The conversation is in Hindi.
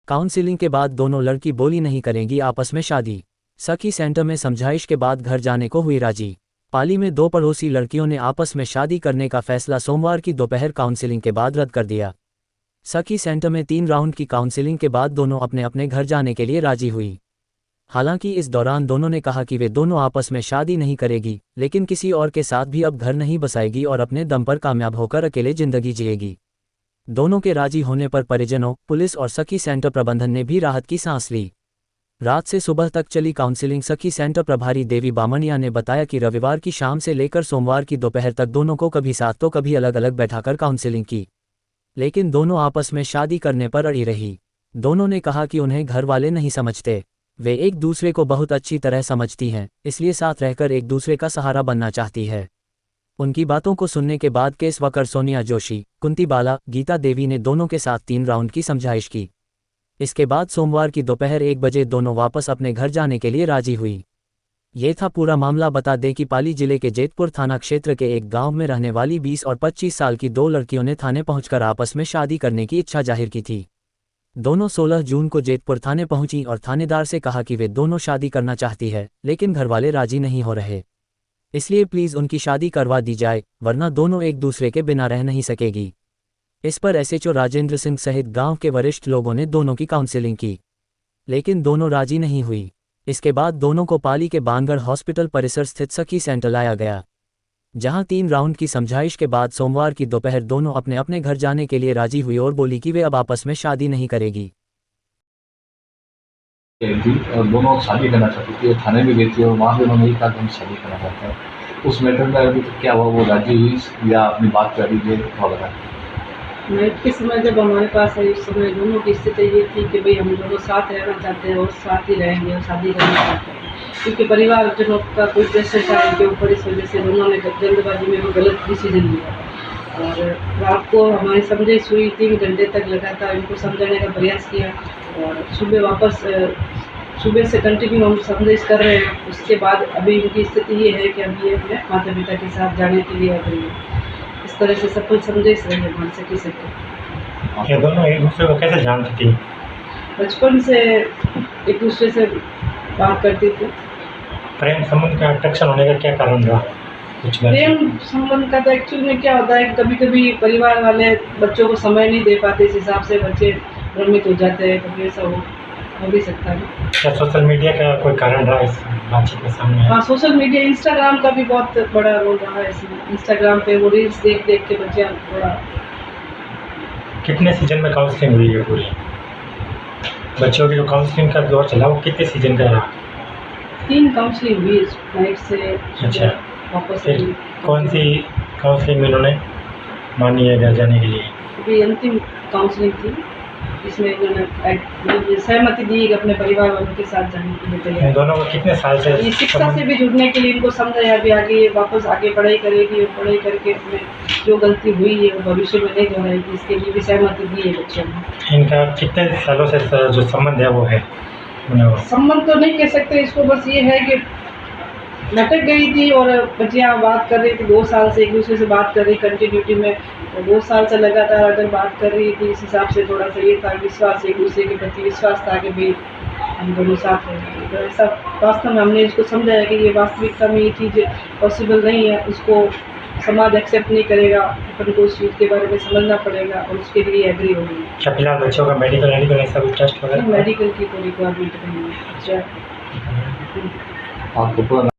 काउंसिलिंग के बाद दोनों लड़की बोली नहीं करेंगी आपस में शादी। सखी सेंटर में समझाइश के बाद घर जाने को हुई राजी। पाली में दो पड़ोसी लड़कियों ने आपस में शादी करने का फैसला सोमवार की दोपहर काउंसिलिंग के बाद रद्द कर दिया। सखी सेंटर में 3 राउंड की काउंसिलिंग के बाद दोनों अपने अपने घर जाने के लिए राजी हुई। हालांकि इस दौरान दोनों ने कहा कि वे दोनों आपस में शादी नहीं करेगी, लेकिन किसी और के साथ भी अब घर नहीं बसाएगी और अपने दम पर कामयाब होकर अकेले जिंदगी जिएगी। दोनों के राजी होने पर परिजनों, पुलिस और सखी सेंटर प्रबंधन ने भी राहत की सांस ली। रात से सुबह तक चली काउंसिलिंग। सखी सेंटर प्रभारी देवी बामनिया ने बताया कि रविवार की शाम से लेकर सोमवार की दोपहर तक दोनों को कभी साथ तो कभी अलग अलग बैठाकर काउंसिलिंग की, लेकिन दोनों आपस में शादी करने पर अड़ी रही। दोनों ने कहा कि उन्हें घर वाले नहीं समझते, वे एक दूसरे को बहुत अच्छी तरह समझती हैं, इसलिए साथ रहकर एक दूसरे का सहारा बनना चाहती है। उनकी बातों को सुनने के बाद केस वर्कर सोनिया जोशी, कुंती बाला, गीता देवी ने दोनों के साथ 3 राउंड की समझाइश की। इसके बाद सोमवार की दोपहर 1 बजे दोनों वापस अपने घर जाने के लिए राजी हुई। ये था पूरा मामला। बता दें कि पाली जिले के जेतपुर थाना क्षेत्र के एक गांव में रहने वाली 20 और 25 साल की 2 लड़कियों ने थाने पहुंचकर आपस में शादी करने की इच्छा जाहिर की थी। दोनों 16 जून को जेतपुर थाने पहुंची और थानेदार से कहा कि वे दोनों शादी करना चाहती है, लेकिन घरवाले राजी नहीं हो रहे, इसलिए प्लीज़ उनकी शादी करवा दी जाए, वरना दोनों एक दूसरे के बिना रह नहीं सकेगी। इस पर एसएचओ राजेंद्र सिंह सहित गांव के वरिष्ठ लोगों ने दोनों की काउंसिलिंग की, लेकिन दोनों राजी नहीं हुई। इसके बाद दोनों को पाली के बानगढ़ हॉस्पिटल परिसर स्थित सखी सेंटर लाया गया, जहां 3 राउंड की समझाइश के बाद सोमवार की दोपहर दोनों अपने अपने घर जाने के लिए राजी हुई और बोली कि वे अब आपस में शादी नहीं करेगी। और दोनों शादी करना चाहती थी, थाने में गई थी और वहाँ भी उन्होंने यही कहा कि हम शादी करना चाहते हैं। उस मैटर में अभी तक क्या हुआ, वो राजी हुई या अपनी बात कर रही है, थोड़ा बताएं। नाइट के समय जब हमारे पास आई, उस समय दोनों की स्थिति ये थी कि भाई हम दोनों साथ रहना चाहते हैं और साथ ही रहेंगे और शादी करना चाहते हैं, क्योंकि परिवारजनों का कोई प्रेशर था इनके ऊपर, इस वजह से दोनों ने जल्दबाजी में वो गलत डिसीजन लिया। और रात को हमारी समझाइश हुई, 3 घंटे तक लगातार इनको समझाने का प्रयास किया और सुबह से कंटिन्यू हम समझाइश कर रहे हैं। उसके बाद अभी इनकी स्थिति ये है कि अभी ये अपने माता पिता के साथ जाने के लिए आ गई है। इस तरह से सब कुछ समझाइश रहे हैं सखी से। ये दोनों एक दूसरे को कैसे जानती थी? बचपन से एक दूसरे से बात करती थी। प्रेम संबंध का अट्रैक्शन होने का क्या कारण रहा? प्रेम संबंध का तो एक्चुअल में क्या होता है, कभी कभी परिवार वाले बच्चों को समय नहीं दे पाते, इस हिसाब से बच्चे भ्रमित हो जाते हैं, कभी ऐसा हो भी सकता है। क्या सोशल मीडिया का कोई कारण रहा इस बातचीत में सामने? हाँ, सोशल मीडिया, इंस्टाग्राम का भी बहुत बड़ा रोल रहा है इसमें। इंस्टाग्राम पे वो रील्स देख देख के बच्चे थोड़ा। कितने सीजन में काउंसलिंग हुई है पूरी? बच्चों की जो काउंसलिंग का दौर चला वो कितने सीजन का रहा? 3 काउंसलिंग हुई नाइट से। अच्छा, वापस फिर कौन सी काउंसलिंग में उन्होंने मानी है घर जाने के लिए? अभी अंतिम काउंसलिंग थी, इसमें इन्होंने सहमति दी कि अपने परिवार वालों के साथ जाने के लिए तैयार। दोनों को कितने साल से ये शिक्षा से भी जुड़ने के लिए इनको समझाया, अभी आगे वापस आगे पढ़ाई करेगी और पढ़ाई करके अपने जो गलती हुई है वो भविष्य में नहीं दोहराएगी, इसके लिए भी सहमति दी है बच्चों ने। इनका कितने सालों से जो संबंध है वो है? संबंध तो नहीं कह सकते इसको, बस ये है कि लटक गई थी और बच्चियाँ बात कर रही थी 2 साल से, एक दूसरे से बात कर रही कंटिन्यूटी में, 2 साल से लगातार अगर बात कर रही थी। इस हिसाब से थोड़ा सा ये था विश्वास, एक दूसरे के प्रति विश्वास था कि भाई हम दोनों साथ रहेंगे। तो ऐसा वास्तव में हमने इसको समझाया कि ये वास्तविकता में ये चीज़ पॉसिबल नहीं है, उसको समाज एक्सेप्ट नहीं करेगा, अपन को उस चीज़ के बारे में समझना पड़ेगा और उसके लिए एग्री होगी। क्या फिलहाल बच्चों का मेडिकल ऐसा भी टेस्ट वगैरह? मेडिकल की कोई रिक्वायरमेंट नहीं है। अच्छा, आपको